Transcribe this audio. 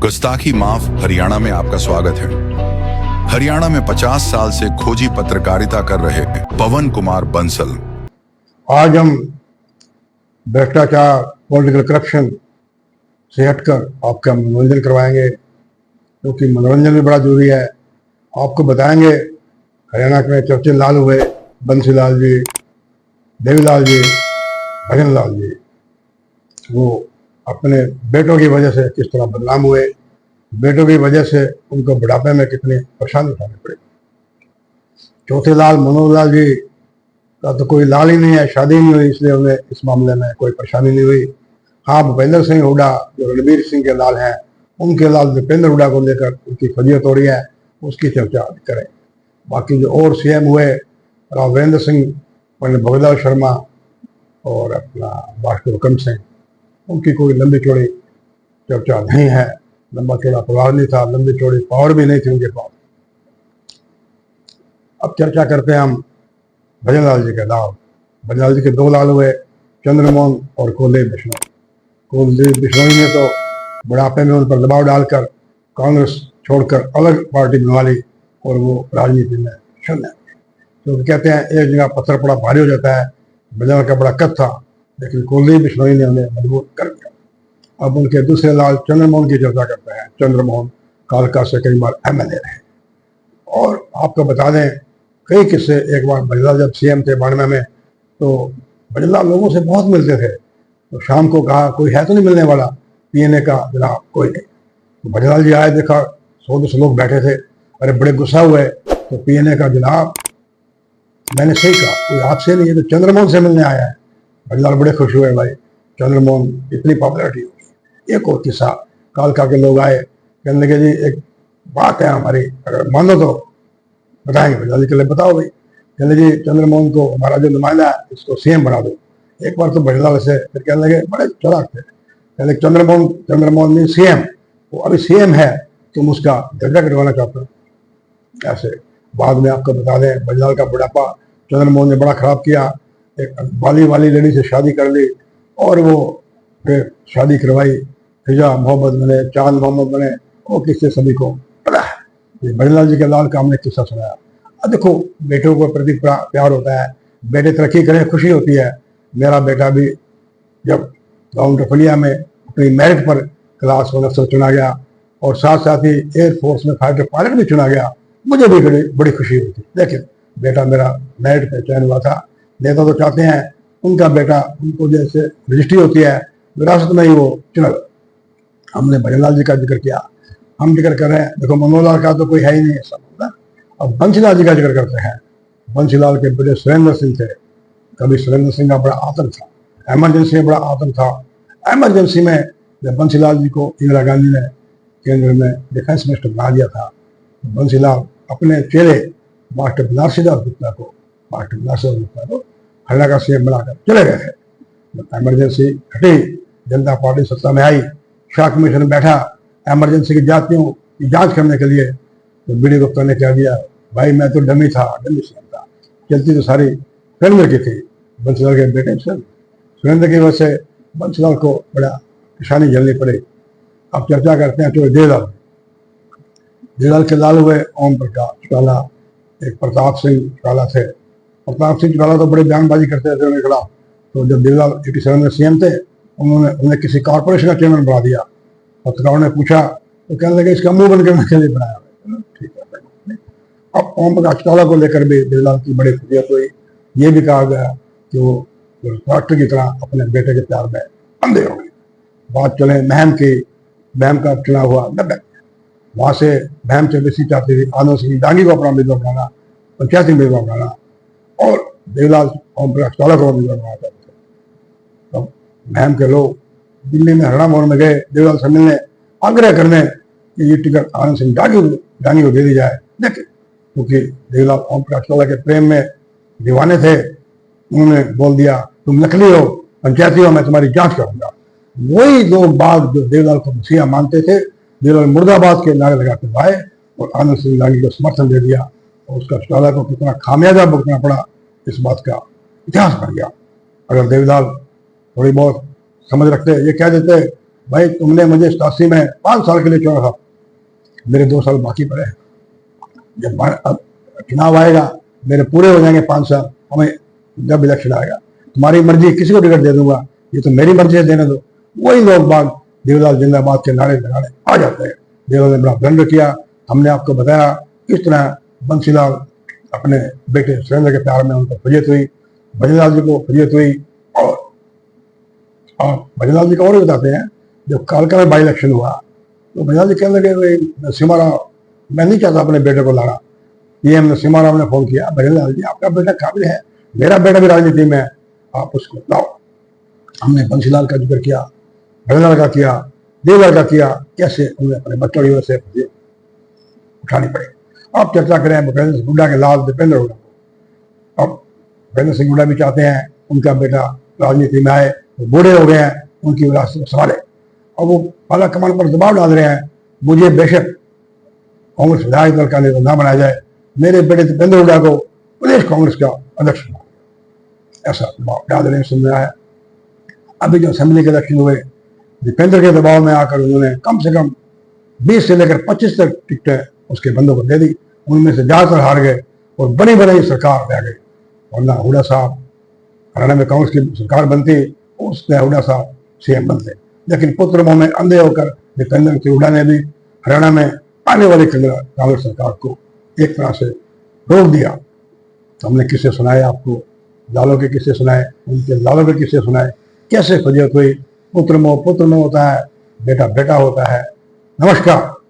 गुस्ताखी माफ हरियाणा में आपका स्वागत है। हरियाणा में 50 साल से खोजी पत्रकारिता कर रहे पवन कुमार बंसल आज हम भ्रष्टाचार, पॉलिटिकल करप्शन से हटकर आपका मनोरंजन करवाएंगे, क्योंकि मनोरंजन भी बड़ा जरूरी है। आपको बताएंगे हरियाणा में चर्चे लाल हुए, बंसीलाल जी, देवीलाल जी, भजन लाल जी, वो अपने बेटों की वजह से किस तरह बदनाम हुए, बेटों की वजह से उनको बुढ़ापे में कितनी परेशानी उठानी पड़ी। चौथे लाल मनोहर लाल जी का तो कोई लाल ही नहीं है, शादी नहीं हुई, इसलिए उन्हें इस मामले में कोई परेशानी नहीं हुई। हाँ, भूपेंद्र सिंह हुड्डा जो रणबीर सिंह के लाल हैं, उनके लाल भूपेंद्र हुड्डा को लेकर उनकी फजीयत हो रही है, उसकी चर्चा करें। बाकी जो और सीएम हुए, राव वीरेंद्र सिंह, पंडित भगवतलाल शर्मा और अपना भास्कर हुक्म सिंह, उनकी कोई लंबी चौड़ी चर्चा नहीं है। लंबा चौड़ा परिवार नहीं था, लंबी चौड़ी पावर भी नहीं थी उनके पास। अब चर्चा करते हैं हम भजन लाल जी के लाल। भजन लाल जी के दो लाल हुए, चंद्रमोहन और कुलदीप बिश्नोई। कुलदीप बिश्नोई ने तो बुढ़ापे में उन पर दबाव डालकर कांग्रेस छोड़कर अलग पार्टी बनवा ली और वो राजनीति में शून्य। तो कहते हैं एक जगह पत्थर बड़ा भारी हो जाता है। भजन का बड़ा कद था, लेकिन कुलदीप बिश्नोई ने उन्हें मजबूत कर दिया। अब उनके दूसरे लाल चंद्रमोहन की चर्चा करते हैं। चंद्रमोहन कालका से कई बार एमएलए रहे और आपको बता दें कई किस्से। एक बार भजनलाल जब सीएम थे 92 में, तो भजनलाल लोगों से बहुत मिलते थे। तो शाम को कहा कोई है तो नहीं मिलने वाला, पीएनए का जनाब कोई नहीं। तो भजनलाल जी आए, देखा 100-200 लोग बैठे थे। अरे बड़े गुस्सा हुए, तो पीएनए का जनाब मैंने सही कहा, कोई आपसे नहीं, ये तो चंद्रमोहन से मिलने आया है। भजनलाल बड़े खुश हुए, भाई चंद्रमोहन इतनी पॉपुलरिटी होगी। एक और किस्सा, कालका के लोग आए, कहने लगे जी एक बात है हमारी, अगर मानो तो बताएंगे। भजनलाल जी के लिए बताओ भाई। कहने जी चंद्रमोहन को हमारा जो नुमाइंदा है इसको सीएम बना दो। एक बार तो भजनलाल से फिर कहने लगे, बड़े चालाक थे, कहने चंद्रमोहन नहीं सीएम, वो अभी सीएम है, तुम उसका दर्जा कटवाना चाहते हो। ऐसे बाद में आपको बता दें भजनलाल का बुढ़ापा चंद्रमोहन ने बड़ा खराब किया। एक वाली लेडी से शादी कर ली और वो फिर शादी करवाई, फिजा मोहम्मद बने, चांद मोहम्मद बने, वो किससे सभी को पता है। ये भजनलाल जी के लाल का हमने किस्सा सुनाया। अब देखो बेटों को प्रति प्यार होता है, बेटे तरक्की करें खुशी होती है। मेरा बेटा भी जब गाँव टफलिया में अपनी मेरिट पर क्लास 1 अफसर चुना गया और साथ साथ ही एयरफोर्स में फाइटर पायलट भी चुना गया, मुझे भी बड़ी खुशी हुई थी। लेकिन बेटा मेरा मेरिट पे चयन हुआ था। नेता तो चाहते हैं उनका बेटा, उनको जैसे रजिस्ट्री होती है विरासत में ही वो चुना। हमने भजनलाल जी का जिक्र किया, हम जिक्र कर रहे हैं, देखो मनोहर लाल का तो कोई है ही नहीं ऐसा। अब बंसीलाल जी का जिक्र करते हैं। बंसीलाल के बेटे सुरेंद्र सिंह थे। कभी सुरेंद्र सिंह का बड़ा आतंक था, एमरजेंसी में बड़ा आतंक था। एमरजेंसी में जब बंसीलाल जी को इंदिरा गांधी ने केंद्र में डिफेंस मिनिस्टर बना दिया था, बंसीलाल अपने चेहरे मास्टर बनारसीदास गुप्ता को हरियाणा का सीएम बनाकर चले गए थे। जब एमरजेंसी हटी, जनता पार्टी सत्ता में आई, शाह कमीशन बैठा एमरजेंसी की जातियों की जांच करने के लिए, तो बीडी गुप्ता ने कह दिया, भाई मैं तो डमी सीएम था, चलती तो सारी सुरेंद्र की थी, बंसीलाल के बेटे सुरेंद्र की वजह से बंसीलाल को बड़ा परेशानी झेलनी पड़ी। अब चर्चा करते हैं तो देवलाल के लाल हुए ओम प्रकाश चौटाला, एक प्रताप सिंह चौटाला थे। प्रताप सिंह चौटाला तो बड़ी बयानबाजी करते थे उनके खिलाफ। तो जब देवलाल 87 में सीएम थे, उन्होंने किसी कॉर्पोरेशन का चेयरमैन बना दिया। पत्रकारों ने पूछा तो कहने लगे इसका मुंह बंद करने के लिए बनाया। ठीक है। अब ओम प्रकाश चौटाला को लेकर भी देवलाल की बड़ी फजीयत हुई। ये भी कहा गया कि वो डॉक्टर की तरह अपने बेटे के प्यार में अंधे हो गए। बात चले महम का चुनाव हुआ 90। वहां से महम से बेसी चाहती थी आनंद सिंह डांगी को अपना उम्मीदवार बनाना, पंचायती उम्मीदवार बनाना, और देवलाल ओम प्रकाश चौटाला को उम्मीदवार बनाना चाहते थे। तब महम के लोग दिल्ली में हरियाणा भवन में गए देवलाल से मिलने, आग्रह करने कि ये टिकट आनंद सिंह डांगी को दे दी जाए। लेकिन क्योंकि देवलाल ओम प्रकाश चौटाला के प्रेम में दीवाने थे, उन्होंने बोल दिया तुम नकली हो, पंचायती हो, मैं तुम्हारी जांच करूंगा। वही लोग बाग जो देवलाल को मसीहा मानते थे, देवलाल मुर्दाबाद के नारे लगाते आए और आनंद सिंह डांगी को समर्थन दे दिया। और उसका चौटाला को कितना खामियाजा भुगतना पड़ा, इस बात का इतिहास बन गया। अगर देवलाल थोड़ी बहुत समझ रखते, ये कह देते भाई तुमने मुझे 87 में 5 साल के लिए चुना था, मेरे 2 साल बाकी पड़े हैं, जब अब चुनाव आएगा मेरे पूरे हो जाएंगे 5 साल, हमें जब इलेक्शन आएगा तुम्हारी मर्जी, किसी को टिकट दे दूंगा, ये तो मेरी मर्जी है देने दो। वही लोग बाग देवलाल जिंदाबाद के नारे लगाने आ जाते हैं। देवलाल ने बड़ा दंड किया, हमने आपको बताया किस तरह बंसीलाल अपने बेटे सुरेंद्र के प्यार में उनको फजीयत हुई, भजनलाल जी को फजीयत हुई। और भजनलाल जी को और भी बताते हैं, जब कालका में बाई इलेक्शन हुआ तो भजनलाल जी कहने लगे नरसिम्हा राव, मैं नहीं चाहता अपने बेटे को लाना। पीएम नरसिम्हा राव ने फोन किया, भजनलाल जी आपका बेटा काबिल है, मेरा बेटा भी राजनीति में है, आप उसको लाओ। हमने बंसीलाल का जिक्र किया, भजनलाल का किया, देवलाल का किया, कैसे उन्हें अपने बच्चों की वजह से उठानी पड़ी। अब चर्चा करें भूपेंद्र सिंह हुड्डा के लाल दीपेंद्र हुड्डा को। अब भूपेंद्र सिंह हुड्डा भी चाहते हैं उनका बेटा राजनीति में आए, वो बूढ़े हो गए हैं, उनकी विरासत को संभाले। और वो आला कमान पर दबाव डाल रहे हैं, मुझे बेशक कांग्रेस विधायक दल का नेता ना बनाया जाए, मेरे बेटे दीपेंद्र हुड्डा को प्रदेश कांग्रेस का अध्यक्ष बनाया, ऐसा दबाव डाल रहे हैं। सुन रहा है अभी जो असेंबली के इलेक्शन हुए, दीपेंद्र के दबाव में आकर उन्होंने कम से कम 20 से लेकर 25 तक टिकटें उसके बंदों को दे दी, उनमें से ज्यादातर हार गए और बड़ी बड़ी सरकार रह गई। वरना हुड्डा साहब हरियाणा में कांग्रेस की सरकार बनती, उसने हुड्डा साहब सीएम बनते, लेकिन पुत्र मोह में अंधे होकर दीपेंद्र सिंह हुड्डा ने भी हरियाणा में आने वाली कांग्रेस सरकार को एक तरह से रोक दिया। तो हमने किस्से सुनाए आपको, लालों के किस्से सुनाए, उनके लालों के किस्से सुनाए, कैसे फजीयत हुई। पुत्र मोह होता है, बेटा बेटा होता है। नमस्कार।